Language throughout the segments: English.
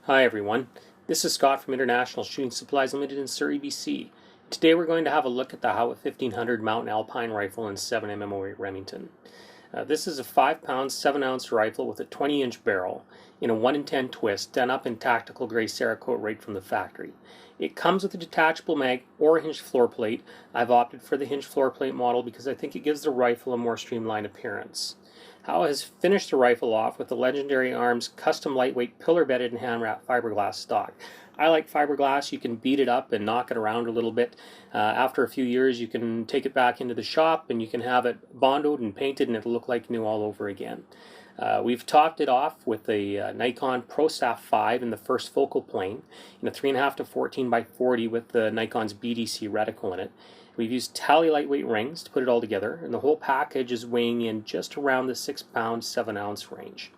Hi everyone, this is Scott from International Shooting Supplies Limited in Surrey, BC. Today we're going to have a look at the Howa 1500 Mountain Alpine rifle in 7mm Remington. This is a 5-pound, 7-ounce rifle with a 20-inch barrel in a 1 in 10 twist done up in tactical gray Cerakote right from the factory. It comes with a detachable mag or a hinged floor plate. I've opted for the hinged floor plate model because I think it gives the rifle a more streamlined appearance. Howa has finished the rifle off with the Legendary Arms custom lightweight pillar-bedded and hand-wrapped fiberglass stock. I like fiberglass. You can beat it up and knock it around a little bit. After a few years, you can take it back into the shop and you can have it bondoed and painted and it'll look like new all over again. We've topped it off with a Nikon Prostaff 5 in the first focal plane in a 3.5 to 14 by 40 with the Nikon's BDC reticle in it. We've used tally lightweight rings to put it all together, and the whole package is weighing in just around the 6-pound, 7-ounce range.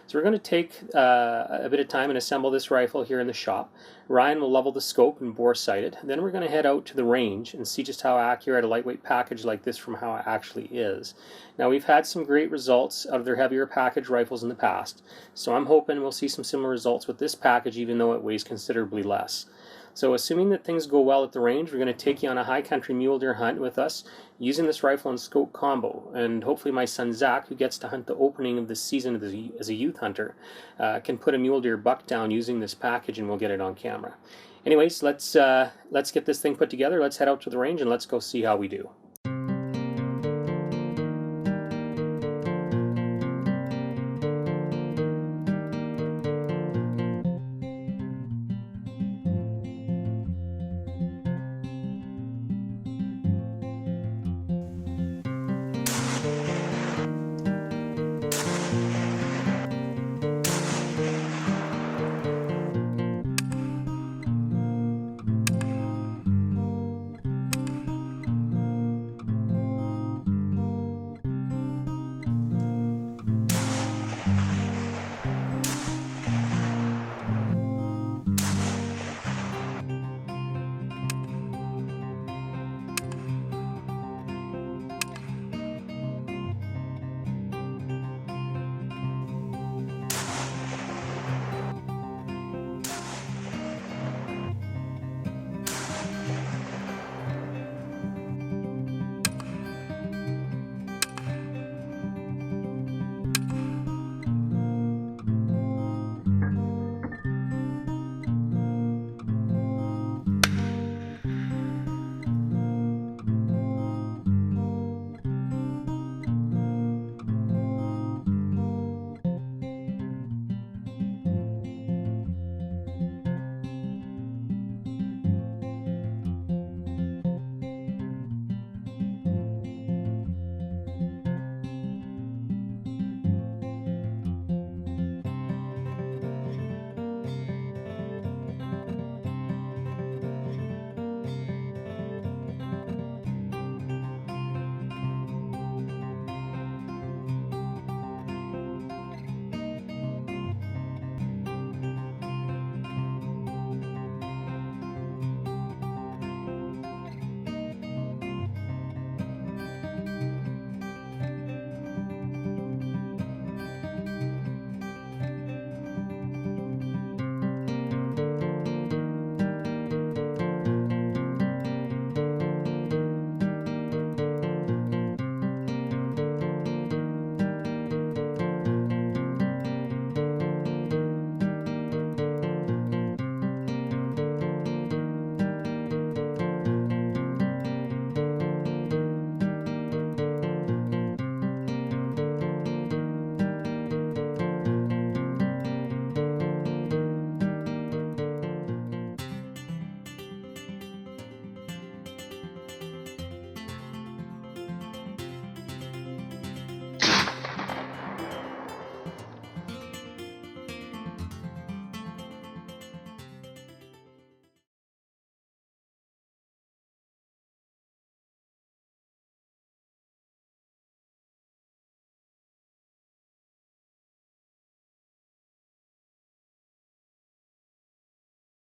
So we're going to take a bit of time and assemble this rifle here in the shop. Ryan will level the scope and bore sight it. Then we're going to head out to the range and see just how accurate a lightweight package like this from Howa actually is. Now we've had some great results out of their heavier package rifles in the past, so I'm hoping we'll see some similar results with this package even though it weighs considerably less. So assuming that things go well at the range, we're going to take you on a high country mule deer hunt with us using this rifle and scope combo. And hopefully my son Zach, who gets to hunt the opening of this season as a youth hunter, can put a mule deer buck down using this package and we'll get it on camera. Anyways, let's get this thing put together. Let's head out to the range and let's go see how we do.